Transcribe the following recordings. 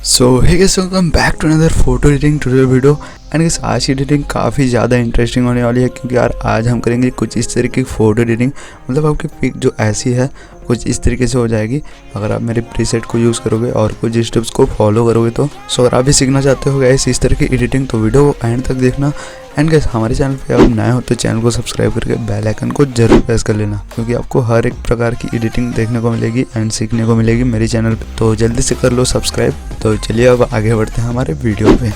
So hey guys, welcome back to another photo editing tutorial video. And guys, आज की editing काफ़ी ज़्यादा interesting होने वाली है क्योंकि यार आज हम करेंगे कुछ इस तरीके की फ़ोटो एडिटिंग। मतलब आपकी पिक जो ऐसी है कुछ इस तरीके से हो जाएगी अगर आप मेरे प्रीसेट को यूज़ करोगे और कुछ स्टेप्स को फॉलो करोगे तो। सो अगर आप भी सीखना चाहते हो गाइस इस तरह की एडिटिंग तो वीडियो को एंड तक देखना। एंड गाइस, हमारे चैनल पे आप नए हो तो चैनल को सब्सक्राइब करके बेल आइकन को जरूर प्रेस कर लेना क्योंकि आपको हर एक प्रकार की एडिटिंग देखने को मिलेगी एंड सीखने को मिलेगी मेरे चैनल पे। तो जल्दी से कर लो सब्सक्राइब। तो चलिए अब आगे बढ़ते हैं हमारे वीडियो पे।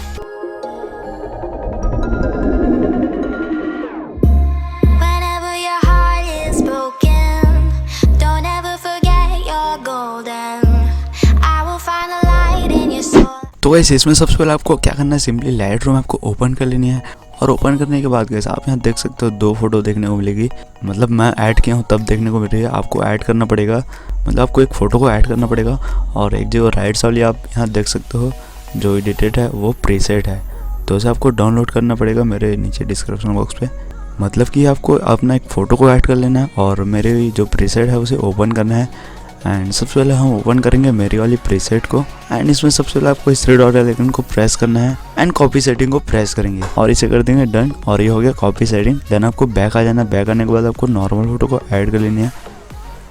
तो गाइस, इसमें सबसे पहले आपको क्या करना है, सिंपली लाइटरूम आपको ओपन कर लेनी है। और ओपन करने के बाद गाइस आप यहाँ देख सकते हो दो फोटो देखने को मिलेगी। मतलब मैं ऐड किया हूँ तब देखने को मिल रही है, आपको ऐड करना पड़ेगा। मतलब आपको एक फ़ोटो को ऐड करना पड़ेगा। और एक जो राइट साइड वाली आप यहाँ देख सकते हो जो एडिटेड है वो प्रीसेट है, तो उसे आपको डाउनलोड करना पड़ेगा मेरे नीचे डिस्क्रिप्शन बॉक्स पे। मतलब कि आपको अपना एक फ़ोटो को ऐड कर लेना है और मेरे जो प्रीसेट है उसे ओपन करना है। एंड सबसे पहले हम ओपन करेंगे मेरी वाली प्रीसेट को। एंड इसमें सबसे पहले आपको इस 3 डॉट आइकन को प्रेस करना है एंड कॉपी सेटिंग को प्रेस करेंगे और इसे कर देंगे डन। और ये हो गया कॉपी सेटिंग। देन आपको बैक आ जाना। बैक आने के बाद आपको नॉर्मल फोटो को ऐड कर लेनी है।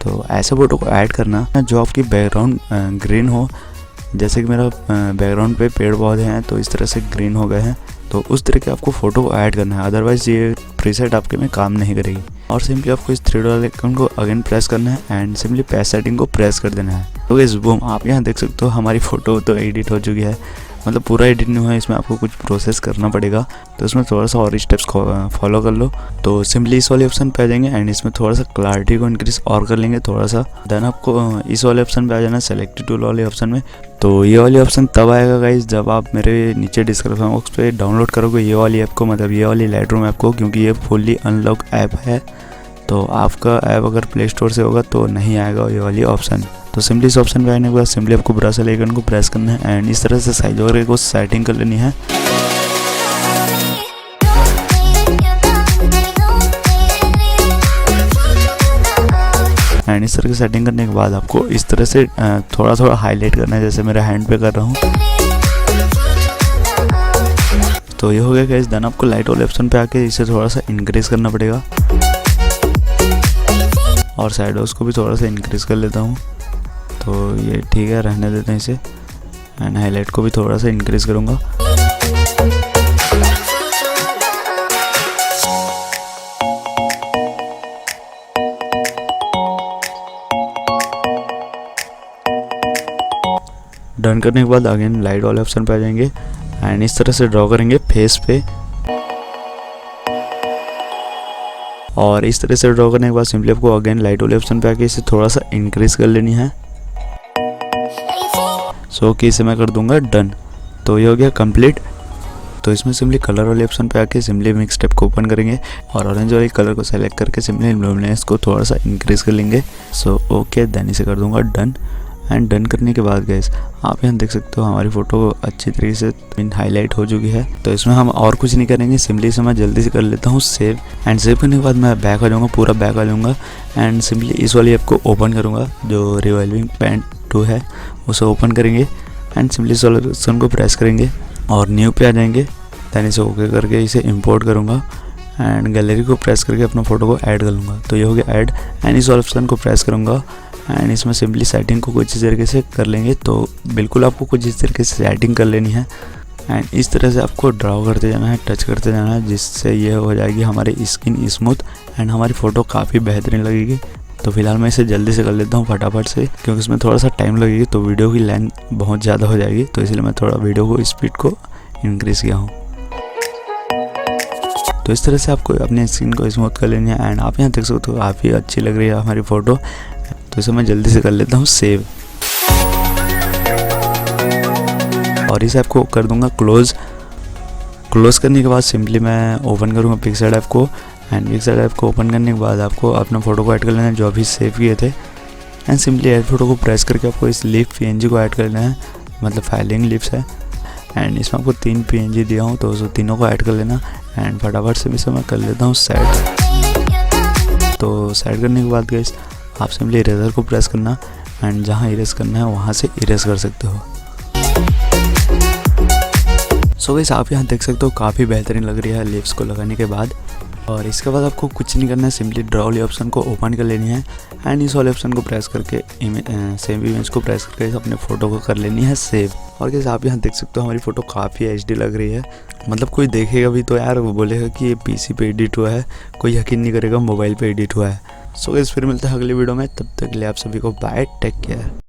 तो ऐसे फोटो को ऐड करना जो आपकी बैकग्राउंड ग्रीन हो, जैसे कि मेरा बैकग्राउंड पे पेड़ पौधे हैं तो इस तरह से ग्रीन हो गए हैं, तो उस तरह के आपको फोटो को ऐड करना है। अदरवाइज ये प्रीसेट आपके में काम नहीं करेगी। और सिंपली आपको इस 3 डॉट आइकन को अगेन प्रेस करना है एंड सिंपली पैच सेटिंग को प्रेस कर देना है। तो इस बूम आप यहाँ देख सकते हो हमारी फ़ोटो तो एडिट हो चुकी है। मतलब पूरा एडिट नहीं हुआ है, इसमें आपको कुछ प्रोसेस करना पड़ेगा। तो इसमें थोड़ा सा और स्टेप्स फॉलो कर लो। तो सिंपली इस वाले ऑप्शन पे आ जाएंगे एंड इसमें थोड़ा सा क्लैरिटी को इंक्रीज और कर लेंगे थोड़ा सा। देन आपको इस वाले ऑप्शन पे आ जाना सेलेक्ट टूल वाले ऑप्शन में। तो ये वाली ऑप्शन तब आएगा गाइस जब आप मेरे नीचे डिस्क्रिप्शन बॉक्स पे डाउनलोड करोगे ये वाली ऐप को, मतलब ये वाली लाइटरूम ऐप को, क्योंकि ये फुल्ली अनलॉक ऐप है। तो आपका ऐप अगर प्ले स्टोर से होगा तो नहीं आएगा ये वाली ऑप्शन। तो सिंपली इस ऑप्शन पे आने के बाद सिंपली आपको ब्रश आइकन को प्रेस करना है एंड इस तरह से साइज वगैरह को सेटिंग कर लेनी है। एंड इस तरह की सेटिंग करने के बाद आपको इस तरह से थोड़ा थोड़ा हाईलाइट करना है, जैसे मेरे हैंड पे कर रहा हूँ। तो ये हो गया गाइस। देन आपको लाइट वाले ऑप्शन पे आके इसे थोड़ा सा इंक्रीज करना पड़ेगा और शैडोज़ को भी थोड़ा सा इंक्रीज कर लेता हूँ। तो ये ठीक है, रहने देते हैं इसे। एंड हाईलाइट को भी थोड़ा सा इंक्रीज करूँगा। डन करने के बाद अगेन लाइट वाले ऑप्शन पे आ जाएंगे एंड इस तरह से ड्रॉ करेंगे फेस पे। और इस तरह से ड्रॉ करने के बाद सिंपली आपको अगेन लाइट वाले ऑप्शन पे आके इसे थोड़ा सा इंक्रीज कर लेनी है। सो कि इसे मैं कर दूंगा डन। तो ये हो गया कंप्लीट। तो इसमें सिंपली कलर वाले ऑप्शन पे आके सिंपली मिक्स स्टेप को ओपन करेंगे और ऑरेंज वाले कलर को सेलेक्ट करके सिंपली लुमिनेंस को थोड़ा सा इंक्रीज कर लेंगे। सो ओके, देन इसे कर दूंगा डन। एंड डन करने के बाद गाइस आप यहाँ देख सकते हो हमारी फ़ोटो अच्छी तरीके से हाईलाइट हो चुकी है। तो इसमें हम और कुछ नहीं करेंगे, सिंपली इसे मैं जल्दी से कर लेता हूँ सेव। एंड सेव करने के बाद मैं बैक आ जाऊँगा, पूरा बैक आ जाऊँगा एंड सिंपली इस वाली ऐप को ओपन करूँगा जो रिवॉल्विंग पेन 2 है उसे ओपन करेंगे एंड सिंपली इस वाले ऑप्शन को प्रेस करेंगे और न्यू पे आ जाएंगे। दैन इसे ओके करके इसे इंपोर्ट करूँगा एंड गैलरी को प्रेस करके अपना फ़ोटो को ऐड कर लूँगा। तो ये हो गया ऐड एंड इस वाले ऑप्शन को प्रेस करूँगा एंड इसमें सिंपली सेटिंग को कुछ इस तरीके से कर लेंगे। तो बिल्कुल आपको कुछ इस तरीके से सेटिंग कर लेनी है एंड इस तरह से आपको ड्रॉ करते जाना है, टच करते जाना है, जिससे ये हो जाएगी हमारी स्किन स्मूथ एंड हमारी फ़ोटो काफ़ी बेहतरीन लगेगी। तो फिलहाल मैं इसे जल्दी से कर लेता हूँ फटाफट से क्योंकि इसमें थोड़ा सा टाइम लगेगी तो वीडियो की लेंथ बहुत ज़्यादा हो जाएगी। तो इसलिए मैं थोड़ा वीडियो को स्पीड को इंक्रीज़ किया हूँ। तो इस तरह से आपको अपनी स्किन को स्मूथ कर लेनी है एंड आप यहाँ देख सकते हो काफ़ी अच्छी लग रही है हमारी फ़ोटो। तो इसे मैं जल्दी से कर लेता हूँ सेव और इसे आपको कर दूंगा क्लोज करने के बाद सिंपली मैं ओपन करूँगा पिक्सर्ट ऐप को एंड पिक्सर्ट ऐप को ओपन करने के बाद आपको अपना फ़ोटो को ऐड कर लेना है जो अभी सेव किए थे। एंड सिंपली ऐड फोटो को प्रेस करके आपको इस लीफ PNG को ऐड कर लेना है, मतलब फाइलिंग लिप्स है। एंड इसमें आपको 3 PNG दिया हूँ तो उस तीनों को ऐड कर लेना एंड फटाफट से भी इसे मैं कर लेता हूँ सेट। तो सेट करने के बाद गाइस आप सिंपली इरेजर को प्रेस करना एंड जहाँ इरेज करना है वहाँ से इरेज कर सकते हो। सो गाइस आप यहाँ देख सकते हो काफ़ी बेहतरीन लग रही है लिप्स को लगाने के बाद। और इसके बाद आपको कुछ नहीं करना है, सिंपली ड्रॉ वाली ऑप्शन को ओपन कर लेनी है एंड इस वाले ऑप्शन को प्रेस करके सेम इमेज को प्रेस करके अपने फ़ोटो को कर लेनी है सेव। और गाइस आप यहाँ देख सकते हो हमारी फ़ोटो काफ़ी HD लग रही है। मतलब कोई देखेगा भी तो यार वो बोलेगा कि ये PC पे एडिट हुआ है, कोई यकीन नहीं करेगा मोबाइल पे एडिट हुआ है। सो गाइस फिर मिलते हैं अगली वीडियो में, तब तक के लिए आप सभी को बाय, टेक केयर।